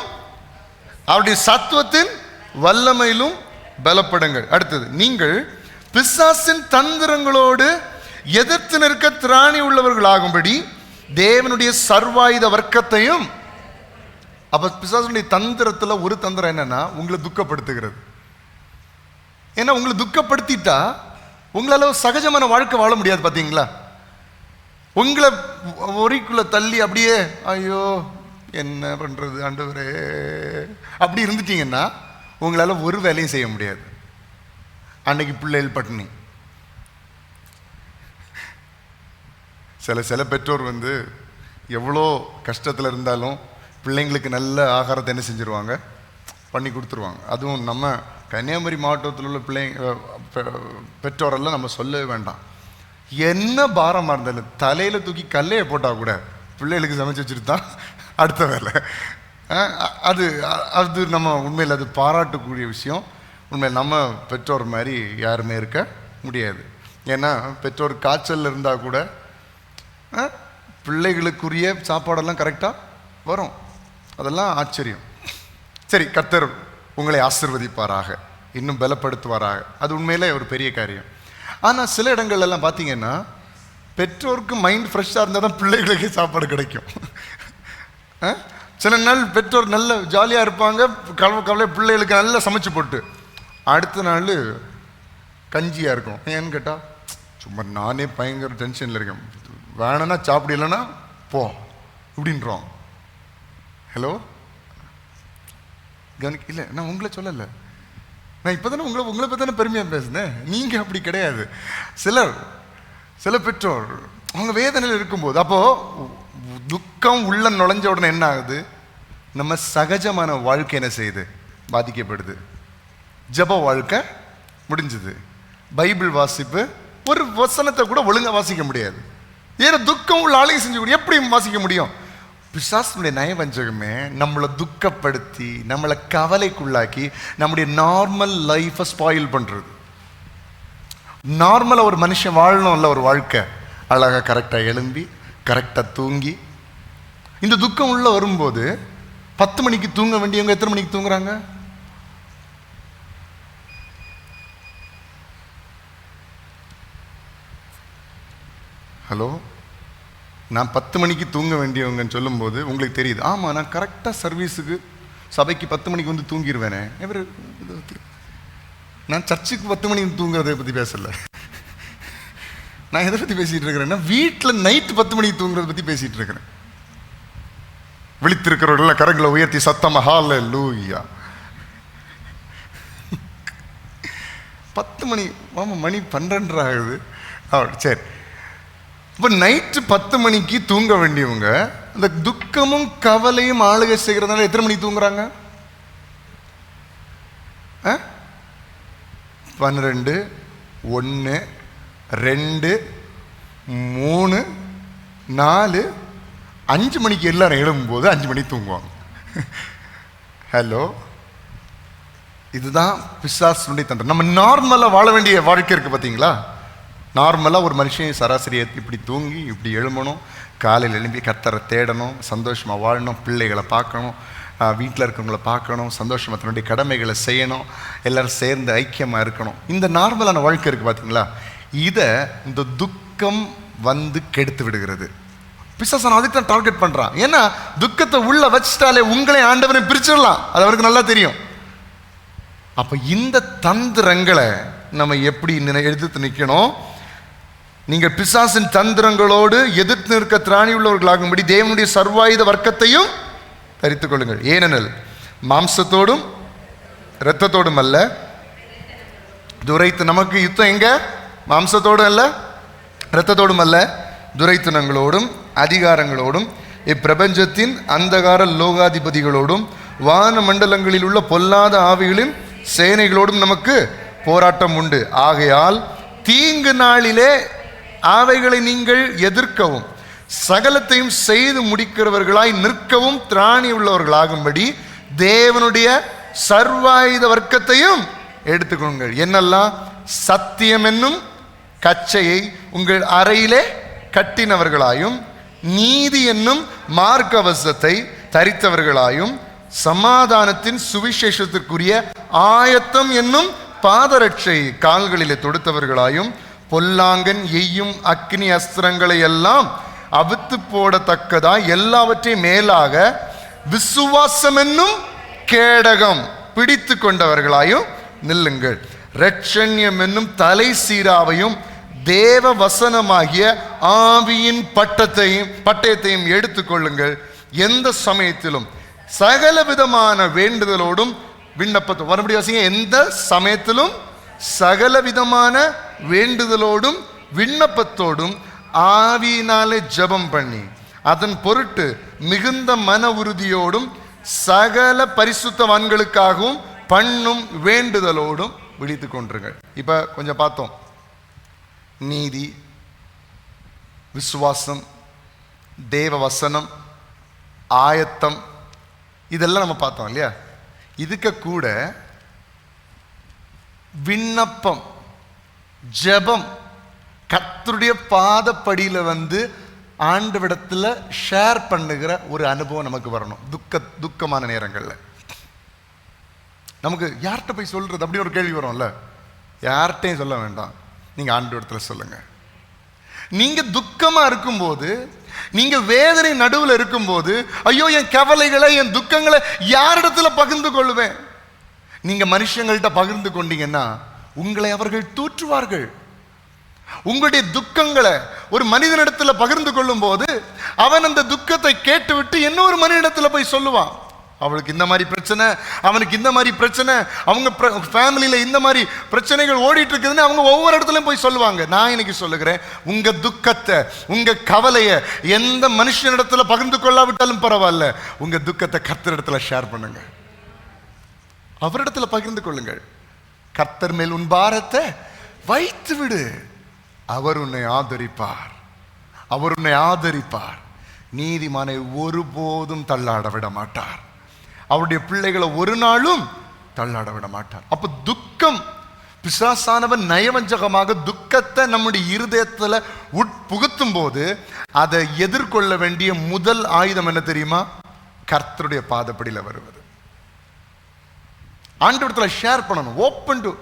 அவருடைய சத்துவத்தின் வல்லமையிலும் பலப்படுங்கள். அடுத்தது, நீங்கள் பிசாசின் தந்திரங்களோடு எதிர்த்து நிற்க திராணி உள்ளவர்களாகும்படி தேவனுடைய சர்வாயுத வர்க்கத்தையும். அப்ப பிசாசுடைய தந்திரத்துல ஒரு தந்திரம் என்னன்னா உங்களை துக்கப்படுத்துகிறது. ஏன்னா உங்களை துக்கப்படுத்திட்டா உங்களால சகஜமான வாழ்க்கை வாழ முடியாது. பாத்தீங்களா? உங்களை ஒரிக்குள்ள தள்ளி அப்படியே ஐயோ என்ன பண்றது ஆண்டவரே அப்படி இருந்துட்டீங்கன்னா உங்களால ஒரு வேலையும் செய்ய முடியாது. அன்னைக்கு பிள்ளைகள் பட்டினி. சில பெற்றோர் எவ்வளோ கஷ்டத்தில் இருந்தாலும் பிள்ளைங்களுக்கு நல்ல ஆகாரத்தை என்ன செஞ்சுருவாங்க, பண்ணி கொடுத்துருவாங்க. அதுவும் நம்ம கன்னியாகுமரி மாவட்டத்தில் உள்ள பெற்றோரெல்லாம் நம்ம சொல்லவே வேண்டாம். என்ன பாரமாக இருந்தாலும் தலையில் தூக்கி கல்லையை போட்டால் கூட பிள்ளைகளுக்கு சமைச்சு வச்சுட்டு தான் அடுத்த வேலை. அது அது நம்ம உண்மையில் அது பாராட்டக்கூடிய விஷயம். உண்மையில் நம்ம பெற்றோர் மாதிரி யாருமே இருக்க முடியாது. ஏன்னா பெற்றோர் காய்ச்சல் இருந்தால் கூட பிள்ளைகளுக்குரிய சாப்பாடெல்லாம் கரெக்டாக வரும். அதெல்லாம் ஆச்சரியம். சரி, கர்த்தர் உங்களை ஆசீர்வதிப்பாராக, இன்னும் பலப்படுத்துவாராக. அது உண்மையிலே ஒரு பெரிய காரியம். ஆனால் சில இடங்கள்லாம் பார்த்தீங்கன்னா பெற்றோருக்கு மைண்ட் ஃப்ரெஷ்ஷாக இருந்தால் தான் பிள்ளைகளுக்கு சாப்பாடு கிடைக்கும். சில நாள் பெற்றோர் நல்ல ஜாலியாக இருப்பாங்க, கவலை பிள்ளைகளுக்கு நல்லா சமைச்சு போட்டு அடுத்த நாள் கஞ்சியாக இருக்கும். ஏன்னு கேட்டால் சும்மா நானே பயங்கர டென்ஷனில் இருக்கேன், வேணும்னா சாப்பிட, இல்லைன்னா போ இப்படின்றோம். ஹலோ, இல்லை, நான் உங்களை சொல்லலை. நான் இப்போ தானே உங்களை பற்றி தானே பெருமையாக பேசுனேன். நீங்கள் அப்படி கிடையாது. சில பெற்றோர் அவங்க வேதனையில் இருக்கும்போது, அப்போது துக்கம் உள்ள நுழைஞ்ச உடனே என்ன ஆகுது? நம்ம சகஜமான வாழ்க்கை என்ன செய்யுது? பாதிக்கப்படுது. ஜப வாழ்க்கை முடிஞ்சுது. பைபிள் வாசிப்பு, ஒரு வசனத்தை கூட ஒழுங்காக வாசிக்க முடியாது. ஏன்னா துக்கம் உள்ள ஆளுகை செஞ்சு எப்படி வாசிக்க முடியும்? பிசாசுடைய நயவஞ்சகமே நம்மளை துக்கப்படுத்தி, நம்மளை கவலைக்குள்ளாக்கி, நம்முடைய நார்மல் லைஃப்பை ஸ்பாயில் பண்ணுறது. நார்மலாக ஒரு மனுஷன் வாழணும்ல, ஒரு வாழ்க்கை அழகாக கரெக்டாக எழும்பி கரெக்டாக தூங்கி. இந்த துக்கம் உள்ள வரும்போது 10 மணிக்கு தூங்க வேண்டியவங்க எத்தனை மணிக்கு தூங்குறாங்க? ஹலோ, நான் 10 மணிக்கு தூங்க வேண்டியவங்கன்னு சொல்லும்போது உங்களுக்கு தெரியுது, ஆமாம் நான் கரெக்டாக சர்வீஸுக்கு சபைக்கு 10 மணிக்கு வந்து தூங்கிடுவேனே. இவர் நான் சர்ச்சுக்கு 10 மணிக்கு தூங்குறதை பற்றி பேசலை. நான் எதை பற்றி பேசிகிட்டு இருக்கிறேன்னா, வீட்டில் நைட்டு 10 மணிக்கு தூங்குறதை பற்றி பேசிகிட்டு இருக்கிறேன். விழித்திருக்கிறவர்கள் கரங்களை உயர்த்தி சத்தமாக ஹல்லேலூயா. 10 மணி, ஆமாம் மணி 12 ஆகுது. சரி, இப்போ நைட்டு 10 மணிக்கு தூங்க வேண்டியவங்க இந்த துக்கமும் கவலையும் ஆளுகை செய்கிறதுனால எத்தனை மணிக்கு தூங்குறாங்க? 12, 1, 2, 3, 4, 5 மணிக்கு எல்லாரும் எழும்பும்போது 5 மணிக்கு தூங்குவாங்க. ஹலோ, இதுதான் பிசாசுடைய தந்திரம். நம்ம நார்மலாக வாழ வேண்டிய வாழ்க்கை இருக்குது பார்த்தீங்களா? நார்மலாக ஒரு மனுஷன் சராசரியை இப்படி தூங்கி இப்படி எழும்பணும், காலையில் எழும்பி கர்த்தரை தேடணும், சந்தோஷமாக வாழணும், பிள்ளைகளை பார்க்கணும், வீட்டில் இருக்கிறவங்கள பார்க்கணும், சந்தோஷமாக தன்னுடைய கடமைகளை செய்யணும், எல்லோரும் சேர்ந்து ஐக்கியமாக இருக்கணும். இந்த நார்மலான வாழ்க்கை இருக்குது பார்த்தீங்களா? இதை இந்த துக்கம் வந்து கெடுத்து விடுகிறது. பிசாசன் அதுக்கு தான் டார்கெட் பண்ணுறான். ஏன்னா துக்கத்தை உள்ள வச்சுட்டாலே உங்களே ஆண்டவரை பிரிச்சிடலாம், அது அவருக்கு நல்லா தெரியும். அப்போ இந்த தந்திரங்களை நம்ம எப்படி எதிர்த்து நிற்கணும்? நீங்கள் பிசாசின் தந்திரங்களோடு எதிர்த்து நிற்க திராணி உள்ளவர்களாகும்படி தேவனுடைய சர்வாயுத வர்க்கத்தையும் தரித்துக் கொள்ளுங்கள். ஏனெனில் மாம்சத்தோடும் இரத்தத்தோடும் அல்ல, துரைத்து நமக்கு யுத்தம் எங்க? மாம்சத்தோடும் அல்ல, இரத்தத்தோடும் அல்ல, துரைத்தனங்களோடும் அதிகாரங்களோடும் இப்பிரபஞ்சத்தின் அந்தகார லோகாதிபதிகளோடும் வான மண்டலங்களில் உள்ள பொல்லாத ஆவிகளின் சேனைகளோடும் நமக்கு போராட்டம் உண்டு. ஆகையால் தீங்கு நாளிலே அவைகளை நீங்கள் எதிர்க்கவும் சகலத்தையும் செய்து முடிக்கிறவர்களாய் நிற்கவும் திராணி உள்ளவர்களாகும்படி தேவனுடைய சர்வாயுத வர்க்கத்தையும் எடுத்துக்கொள்ளுங்கள். என்னெல்லாம்? சத்தியம் என்னும் கச்சையை உங்கள் அறையிலே கட்டினவர்களாயும், நீதி என்னும் மார்க்கவசத்தை தரித்தவர்களாயும், சமாதானத்தின் சுவிசேஷத்திற்குரிய ஆயத்தம் என்னும் பாதரட்சை கால்களிலே தொடுத்தவர்களாயும், பொல்லாங்கன் எய்யும் அக்னி அஸ்திரங்களை எல்லாம் அவித்து போடத்தக்கதாய் எல்லாவற்றையும் மேலாக விசுவாசம் என்னும் கேடகம் பிடித்து கொண்டவர்களாயும் நில்லுங்கள். இரட்சண்யம் என்னும் தலை சீராவையும் தேவ வசனமாகிய ஆவியின் பட்டயத்தையும் எடுத்துக்கொள்ளுங்கள். எந்த சமயத்திலும் சகல விதமான வேண்டுதலோடும் விண்ணப்பத்தோடும், மறுபடியும் வாசிங்க, எந்த சமயத்திலும் சகல விதமான வேண்டுதலோடும் விண்ணப்பத்தோடும் ஆவியினாலே ஜெபம் பண்ணி அதன் பொருட்டு மிகுந்த மன உறுதியோடும் சகல பரிசுத்தவான்களுக்காகவும் பண்ணும் வேண்டுதலோடும் விழித்துக் கொண்டிருங்கள். இப்ப கொஞ்சம் பார்த்தோம். நீதி, விசுவாசம், தேவ வசனம், ஆயத்தம், இதெல்லாம் நம்ம பார்த்தோம் இல்லையா? இதுக்கு கூட விண்ணப்பம், ஜெபம், கர்த்தருடைய பாதப்படியில் வந்து ஆண்டவிடத்தில் ஷேர் பண்ணுகிற ஒரு அனுபவம் நமக்கு வரணும். துக்கமான நேரங்களில் நமக்கு யார்கிட்ட போய் சொல்றது அப்படின்னு ஒரு கேள்வி வரும்ல. யார்கிட்டையும் சொல்ல வேண்டாம், நீங்கள் ஆண்டவரிடத்தில் சொல்லுங்க. நீங்க துக்கமா இருக்கும்போது, நீங்க வேதனை நடுவில் இருக்கும்போது, ஐயோ என் கவலைகளை என் துக்கங்களை யாரிடத்துல பகிர்ந்து கொள்வேன்? நீங்க மனுஷங்கள்ட்ட பகிர்ந்து கொண்டீங்கன்னா உங்களை அவர்கள் தூற்றுவார்கள். உங்களுடைய துக்கங்களை ஒரு மனிதனிடத்துல பகிர்ந்து கொள்ளும் போது அவன் அந்த துக்கத்தை கேட்டுவிட்டு இன்னொரு மனிதனிடத்துல போய் சொல்லுவான். அவளுக்கு இந்த மாதிரி பிரச்சனை, அவனுக்கு இந்த மாதிரி பிரச்சனை, அவங்க ஃபேமிலியில் இந்த மாதிரி பிரச்சனைகள் ஓடிட்டு இருக்குதுன்னு அவங்க ஒவ்வொரு இடத்துலையும் போய் சொல்லுவாங்க. நான் இன்னைக்கு சொல்லுகிறேன், உங்க துக்கத்தை, உங்க கவலையை எந்த மனுஷனிடத்துல பகிர்ந்து கொள்ளாவிட்டாலும் பரவாயில்ல, உங்க துக்கத்தை கர்த்தரிடத்துல ஷேர் பண்ணுங்க, அவரிடத்துல பகிர்ந்து கொள்ளுங்கள். கர்த்தர் மேல் உன் பாரத்தை வைத்து விடு, அவர் உன்னை ஆதரிப்பார், அவர் உன்னை ஆதரிப்பார். நீதிமானை ஒருபோதும் தள்ளாட விட மாட்டார், அவருடைய பிள்ளைகளை ஒரு நாளும் தள்ளாட விட மாட்டார். அப்ப துக்கம், பிசாசானவன் நயவஞ்சகமாக துக்கத்தை நம்முடைய இருதயத்துல உட்புகுத்தும் போது அதை எதிர்கொள்ள வேண்டிய முதல் ஆயுதம் என்ன தெரியுமா? கர்த்தருடைய பாதப்படியில் வருவது. ஆண்டவரத்துல ஷேர் பண்ணணும்,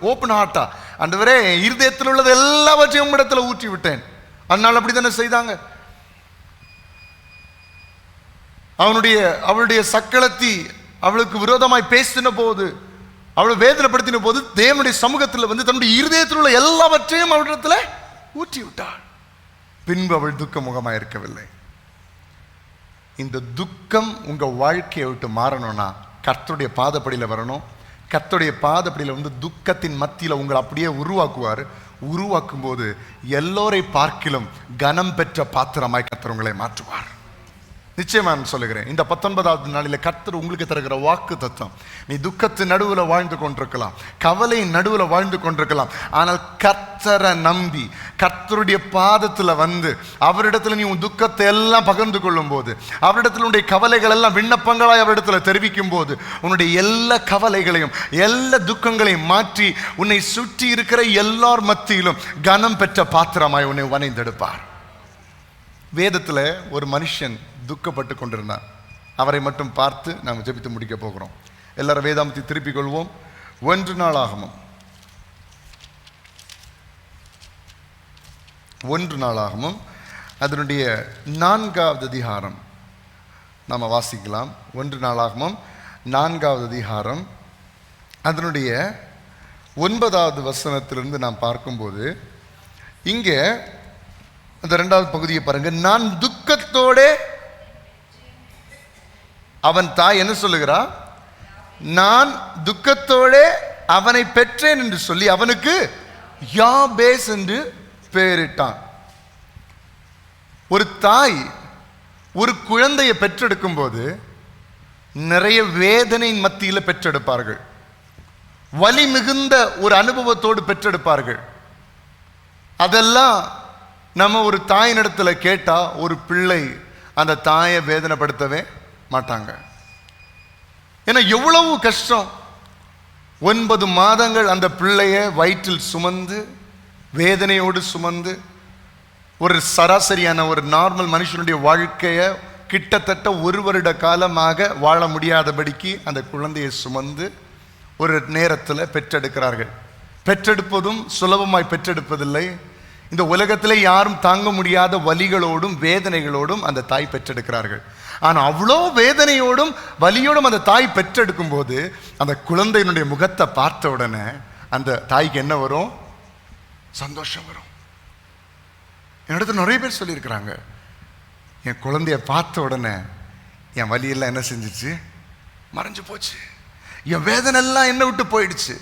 ஓப்பன் ஹார்ட்டா. ஆண்டவரே, இருதயத்தில் உள்ளது எல்லாவற்றையும் இடத்துல ஊற்றி விட்டேன். அதனால அப்படித்தானே செய்தாங்க. அவளுடைய சக்களத்தி அவளுக்கு விரோதமாய் பேசின போது, அவளை வேதனைப்படுத்தின போது, தேவனுடைய சமூகத்தில் வந்து தன்னுடைய இருதயத்தில் உள்ள எல்லாவற்றையும் அவளிடத்துல ஊற்றி விட்டாள். பின்பு அவள் துக்க முகமாக இருக்கவில்லை. இந்த துக்கம் உங்க வாழ்க்கையை விட்டு மாறணும்னா கர்த்தருடைய பாதப்படியில் வரணும். கர்த்தருடைய பாதப்படியில் வந்து துக்கத்தின் மத்தியில் உங்களை அப்படியே உருவாக்குவார். உருவாக்கும் போது எல்லோரை பார்க்கிலும் கனம் பெற்ற பாத்திரமாய் கர்த்தர் உங்களை மாற்றுவார். நிச்சயமா நான் சொல்லுகிறேன், இந்த 19வது நாளில் கர்த்தர் உங்களுக்கு தருகிற வாக்கு தத்துவம், நீ துக்கத்தின் நடுவில் வாழ்ந்து கொண்டிருக்கலாம், கவலையின் நடுவில் வாழ்ந்து கொண்டிருக்கலாம், ஆனால் கர்த்தரை நம்பி கர்த்தருடைய பாதத்தில் வந்து அவரிடத்துல நீ உன் துக்கத்தை எல்லாம் பகிர்ந்து கொள்ளும் போது, அவரிடத்துல உன்னுடைய கவலைகள் எல்லாம் விண்ணப்பங்களாய் அவரிடத்துல தெரிவிக்கும் போது, உன்னுடைய எல்லா கவலைகளையும் எல்லா துக்கங்களையும் மாற்றி உன்னை சுற்றி இருக்கிற எல்லார் மத்தியிலும் கனம் பெற்ற பாத்திரமாய் உன்னை வனைந்தெடுப்பார். வேதத்தில் ஒரு மனுஷன் துக்கப்பட்டு கொண்டிருந்தார். அவரை மட்டும் பார்த்து நாம் ஜெபித்து முடிக்க போகிறோம். எல்லாரும் வேதாமத்தை திருப்பிக் கொள்வோம். 1 நாளாகமம் 1 நாளாகமம் அதனுடைய 4வது அதிகாரம் நாம் வாசிக்கலாம். 1 நாளாகமம் 4வது அதிகாரம் அதனுடைய 9வது வசனத்திலிருந்து நாம் பார்க்கும்போது, இங்கே அந்த 2வது பகுதியை பாருங்க. நான் துக்கத்தோட, அவன் தாய் என்ன சொல்லுகிறா? நான் துக்கத்தோட அவனை பெற்றேன் என்று சொல்லி அவனுக்கு யாபேஸ் என்று பெயரிட்டான். ஒரு தாய் ஒரு குழந்தையை பெற்றெடுக்கும் போது நிறைய வேதனையின் மத்தியில் பெற்றெடுப்பார்கள், வலி மிகுந்த ஒரு அனுபவத்தோடு பெற்றெடுப்பார்கள். அதெல்லாம் நம்ம ஒரு தாயினிடத்துல கேட்டா ஒரு பிள்ளை அந்த தாயை வேதனைப்படுத்தவே மாட்டாங்க. ஏன்னா எவ்வளவு கஷ்டம். 9 மாதங்கள் அந்த பிள்ளைய வயிற்றில் சுமந்து வேதனையோடு சுமந்து ஒரு சராசரியான ஒரு நார்மல் மனுஷனுடைய வாழ்க்கைய கிட்டத்தட்ட 1 வருட காலமாக வாழ முடியாதபடிக்கு அந்த குழந்தையை சுமந்து ஒரு நேரத்தில் பெற்றெடுக்கிறார்கள். பெற்றெடுப்பதும் சுலபமாய் பெற்றெடுப்பதில்லை. இந்த உலகத்தில் யாரும் தாங்க முடியாத வலிகளோடும் வேதனைகளோடும் அந்த தாய் பெற்றெடுக்கிறார்கள். ஆனால் அவ்வளோ வேதனையோடும் வலியோடும் அந்த தாய் பெற்றெடுக்கும் போது அந்த குழந்தையினுடைய முகத்தை பார்த்த உடனே அந்த தாய்க்கு என்ன வரும்? சந்தோஷம் வரும். என்னிடத்துல நிறைய பேர் சொல்லியிருக்கிறாங்க, என் குழந்தைய பார்த்த உடனே என் வலியெல்லாம் என்ன செஞ்சிச்சு? மறைஞ்சு போச்சு, என் வேதனை எல்லாம் என்ன விட்டு போயிடுச்சு.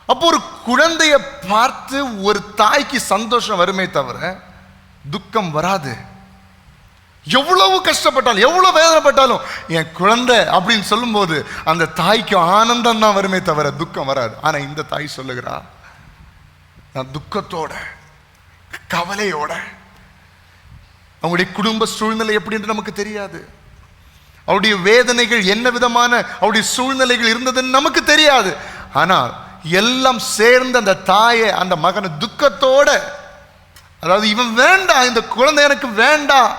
அப்போ ஒரு குழந்தைய பார்த்து ஒரு தாய்க்கு சந்தோஷம் வருமே தவிர துக்கம் வராது. எவ்வளவு கஷ்டப்பட்டாலும் எவ்வளவு வேதனைப்பட்டாலும் என் குழந்தை அப்படின்னு சொல்லும் போது அந்த தாய்க்கு ஆனந்தம் தான் வருமே தவிர துக்கம் வராது. ஆனா இந்த தாய் சொல்லுகிறா, நான் துக்கத்தோட கவலையோட, அவங்களுடைய குடும்ப சூழ்நிலை எப்படின்னு நமக்கு தெரியாது, அவருடைய வேதனைகள் என்ன விதமான அவருடைய சூழ்நிலைகள் இருந்ததுன்னு நமக்கு தெரியாது. ஆனால் எல்லாம் சேர்ந்து அந்த தாயை அந்த மகனை துக்கத்தோட, அதாவது இவன் வேண்டாம், இந்த குழந்தை எனக்கு வேண்டாம்,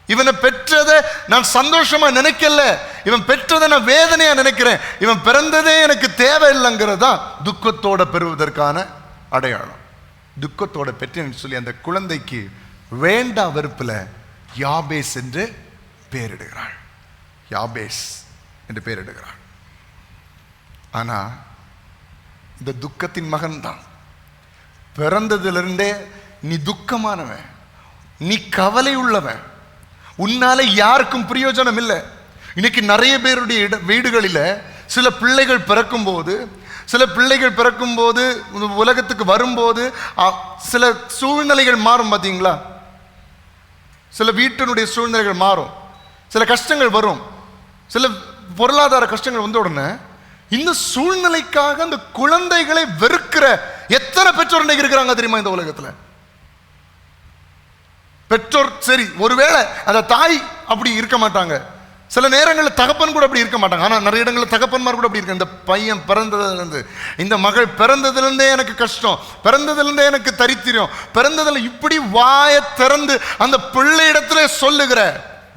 இவனை பெற்றதை நான் சந்தோஷமா நினைக்கல, இவன் பெற்றதை நான் வேதனையா நினைக்கிறேன், இவன் பிறந்ததே எனக்கு தேவையில்லைங்கிறதா துக்கத்தோட பெறுவதற்கான அடையாளம். துக்கத்தோட பெற்றேன்னு சொல்லி அந்த குழந்தைக்கு வேண்டா வெறுப்புல யாபேஸ் என்று பெயரிடுகிறாள். யாபேஸ் என்று பெயரிடுகிறாள். ஆனா இந்த துக்கத்தின் மகன் தான். பிறந்ததிலிருந்தே நீ துக்கமானவன், நீ கவலை உள்ளவன், உன்னால யாருக்கும் பிரயோஜனம் இல்லை, இன்னைக்கு நிறைய பேருடைய வீடுகளில் சில பிள்ளைகள் பிறக்கும் போது உலகத்துக்கு வரும்போது சில சூழ்நிலைகள் மாறும். பார்த்தீங்களா? சில வீட்டினுடைய சூழ்நிலைகள் மாறும், சில கஷ்டங்கள் வரும், சில பொருளாதார கஷ்டங்கள் வந்த உடனே இந்த சூழ்நிலைக்காக அந்த குழந்தைகளை வெறுக்கிற எத்தனை பெற்றோர் இருக்கிறாங்க தெரியுமா இந்த உலகத்துல? பெற்றோர் சரி, ஒருவேளை அந்த தாய் அப்படி இருக்க மாட்டாங்க, சில நேரங்களில் தகப்பன் கூட அப்படி இருக்க மாட்டாங்க. ஆனால் நிறைய இடங்களில் தகப்பன்மார் கூட அப்படி இருக்கு. இந்த பையன் பிறந்ததுலேருந்து, இந்த மகள் பிறந்ததுலேருந்தே எனக்கு கஷ்டம், பிறந்ததுலேருந்தே எனக்கு தரித்திரம், பிறந்ததில் இப்படி வாயை திறந்து அந்த பிள்ளை இடத்துல சொல்லுகிற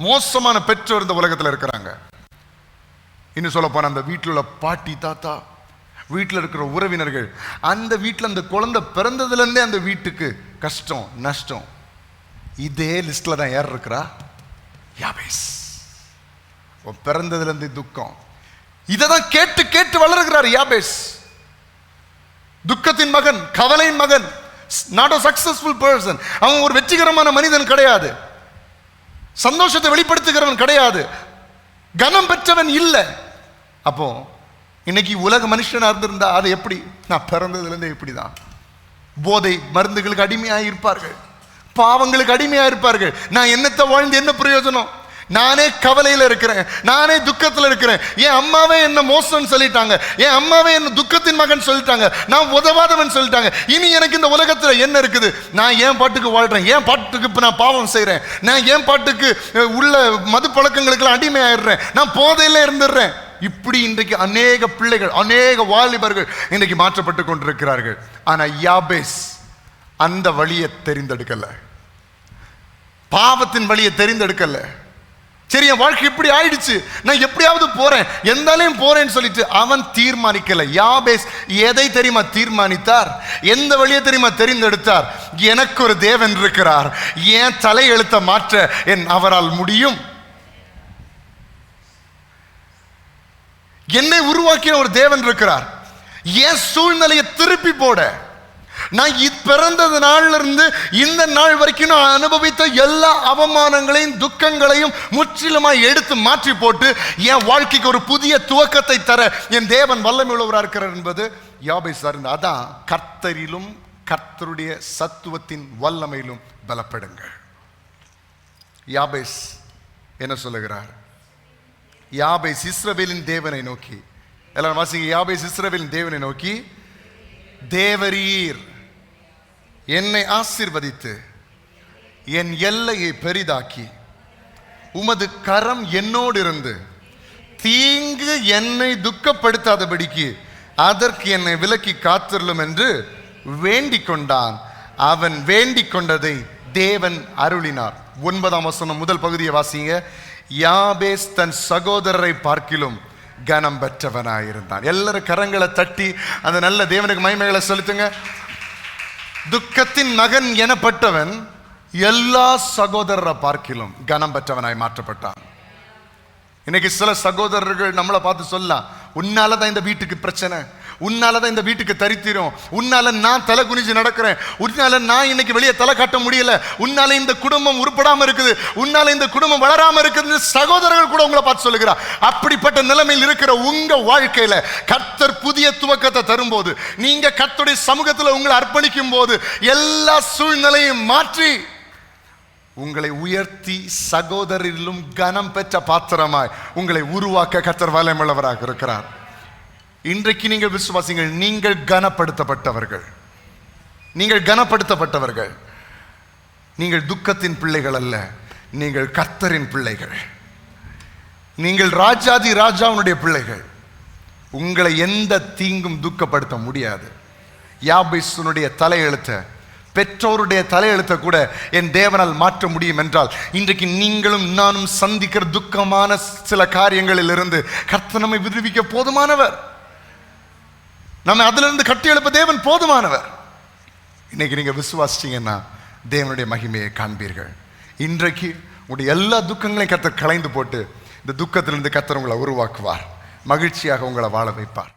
மோசமான பெற்றோர் இந்த உலகத்தில் இருக்கிறாங்க. இன்னும் சொல்ல போன அந்த வீட்டில் உள்ள பாட்டி தாத்தா, வீட்டில் இருக்கிற உறவினர்கள், அந்த வீட்டில் அந்த குழந்தை பிறந்ததுலேருந்தே அந்த வீட்டுக்கு கஷ்டம் நஷ்டம். இதே லிஸ்ட்ல தான் யார் இருக்கிறா? யாபேஸ். பிறந்ததுலேருந்து துக்கம், இதைதான் கேட்டு கேட்டு வளர்கிறார் யாபேஸ். துக்கத்தின் மகன், கவலையின் மகன், நாட் a successful person. அவன் ஒரு வெற்றிகரமான மனிதன் கிடையாது, சந்தோஷத்தை வெளிப்படுத்துகிறவன் கிடையாது, கனம் பெற்றவன் இல்லை. அப்போ இன்னைக்கு உலக மனுஷனா இருந்திருந்தா அது எப்படி? நான் பிறந்ததுலேருந்து இப்படிதான். போதை மருந்துகளுக்கு அடிமையாக இருப்பார்கள், பாவங்களுக்கு அடிமையாக இருப்பார்கள். நான் என்னத்தை வாழ்ந்து என்ன பிரயோஜனம்? நானே கவலையில் இருக்கிறேன், நானே துக்கத்தில் இருக்கிறேன். என் அம்மாவே என்ன மோசம்னு சொல்லிட்டாங்க, என் அம்மாவே என்ன துக்கத்தின் மகன் சொல்லிட்டாங்க, நான் உதவாதவன் சொல்லிட்டாங்க. இனி எனக்கு இந்த உலகத்தில் என்ன இருக்குது? நான் ஏன் பாட்டுக்கு வாழ்றேன், ஏன் பாட்டுக்கு இப்போ நான் பாவம் செய்கிறேன், நான் ஏன் பாட்டுக்கு உள்ள மது பழக்கங்களுக்கெல்லாம் அடிமையாயிடுறேன், நான் போதையில் இருந்துடுறேன். இப்படி இன்றைக்கு அநேக பிள்ளைகள், அநேக வாலிபர்கள் இன்றைக்கு மாற்றப்பட்டு கொண்டிருக்கிறார்கள். ஆனால் யாபேஸ் அந்த வழியை தெரிந்தெடுக்கல, பாவத்தின் வழியை தெரிந்தெடுக்கல. சரி, என் வாழ்க்கை இப்படி ஆயிடுச்சு, நான் எப்படியாவது போறேன், எந்தாலையும் போறேன்னு சொல்லிட்டு அவன் தீர்மானிக்கல. யாபேஸ் எதை தெரியுமா தீர்மானித்தார்? எந்த வழியை தெரியுமா தெரிந்தெடுத்தார்? எனக்கு ஒரு தேவன் இருக்கிறார், என் தலை எழுத்த மாற்ற அவரால் முடியும். என்னை உருவாக்கின ஒரு தேவன் இருக்கிறார், என் சூழ்நிலையை திருப்பி போட. நான் பிறந்தது நாள்ல இருந்து இந்த நாள் வரைக்கும் நான் அனுபவித்த எல்லா அவமானங்களையும் துக்கங்களையும் முற்றிலுமாய் எடுத்து மாற்றி போட்டு என் வாழ்க்கைக்கு ஒரு புதிய துவக்கத்தை தர என் தேவன் வல்லமை உள்ளவராக இருக்கிறார் என்பது யாபேஸ் அறிந்தார். அதான் கர்த்தரிலும் கர்த்தருடைய சத்துவத்தின் வல்லமையிலும் பலப்படுங்கள். யாபேஸ் என்ன சொல்லுகிறார்? யாபேஸ் இஸ்ரவேலின் தேவனை நோக்கி, எல்லாரும் வாசிங்க, யாபேஸ் இஸ்ரவேலின் தேவனை நோக்கி, தேவரீர் என்னை ஆசீர்வதித்து என் எல்லையை பெரிதாக்கி உமது கரம் என்னோடு இருந்து தீங்கு என்னை துக்கப்படுத்தாதபடிக்கு அதற்கு என்னை விலக்கி காத்திரலும் என்று வேண்டிக் கொண்டான். அவன் வேண்டிக் கொண்டதை தேவன் அருளினார். 9ஆம் வசனம் முதல் பகுதியை வாசிங்க. யாபேஸ் தன் சகோதரரை பார்க்கிலும் கனம் பெற்றவனாயிருந்தான். எல்லாரும் கரங்களை தட்டி அந்த நல்ல தேவனுக்கு மகிமைகளை செலுத்துங்க. துக்கத்தின் மகன் எனப்பட்டவன் எல்லா சகோதரரை பார்க்கிலும் கனம் பெற்றவனாய் மாற்றப்பட்டான். இன்னைக்கு சில சகோதரர்கள் நம்மளை பார்த்து சொல்லலாம், உன்னாலதான் இந்த வீட்டுக்கு பிரச்சனை, உன்னாலதான் இந்த வீட்டுக்கு தரித்திரம், உன்னால நான் தலை குனிஞ்சு நடக்கிறேன், உன்னால நான் இன்னைக்கு வெளியே தலை காட்ட முடியல, உன்னால இந்த குடும்பம் உருப்படாம இருக்குது, உன்னால இந்த குடும்பம் வளராம இருக்குது. சகோதரர்கள் கூட உங்களை பார்த்து சொல்லுகிறார். அப்படிப்பட்ட நிலைமையில் இருக்கிற உங்க வாழ்க்கையில கர்த்தர் புதிய துவக்கத்தை தரும்போது, நீங்க கர்த்தருடைய சமூகத்தில் உங்களை அர்ப்பணிக்கும் போது எல்லா சூழ்நிலையும் மாற்றி உங்களை உயர்த்தி சகோதரிலும் கனம் பெற்ற பாத்திரமாய் உங்களை உருவாக்க கர்த்தர் வல்லமையுள்ளவராக இருக்கிறார். இன்றைக்கு நீங்கள் விசுவாசிங்கள், நீங்கள் கனப்படுத்தப்பட்டவர்கள், நீங்கள் கனப்படுத்தப்பட்டவர்கள். நீங்கள் துக்கத்தின் பிள்ளைகள் அல்ல, நீங்கள் கர்த்தரின் பிள்ளைகள். நீங்கள் ராஜாதி ராஜாவுடைய பிள்ளைகள். உங்களை எந்த தீங்கும் துக்கப்படுத்த முடியாது. யாபேசுனுடைய தலையெழுத்த, பெற்றோருடைய தலையெழுத்த கூட என் தேவனால் மாற்ற முடியும் என்றால், இன்றைக்கு நீங்களும் நானும் சந்திக்கிற துக்கமான சில காரியங்களில் இருந்து கர்த்தர் நம்மை விடுவிக்க போதுமானவர். நம்ம அதிலிருந்து கட்டி எழுப்ப தேவன் போதுமானவர். இன்னைக்கு நீங்க விசுவாசிச்சீங்கன்னா தேவனுடைய மகிமையை காண்பீர்கள். இன்றைக்கு உங்களுடைய எல்லா துக்கங்களையும் கர்த்தர் களைந்து போட்டு இந்த துக்கத்திலிருந்து கர்த்தர் உங்களை உருவாக்குவார், மகிழ்ச்சியாக உங்களை வாழ வைப்பார்.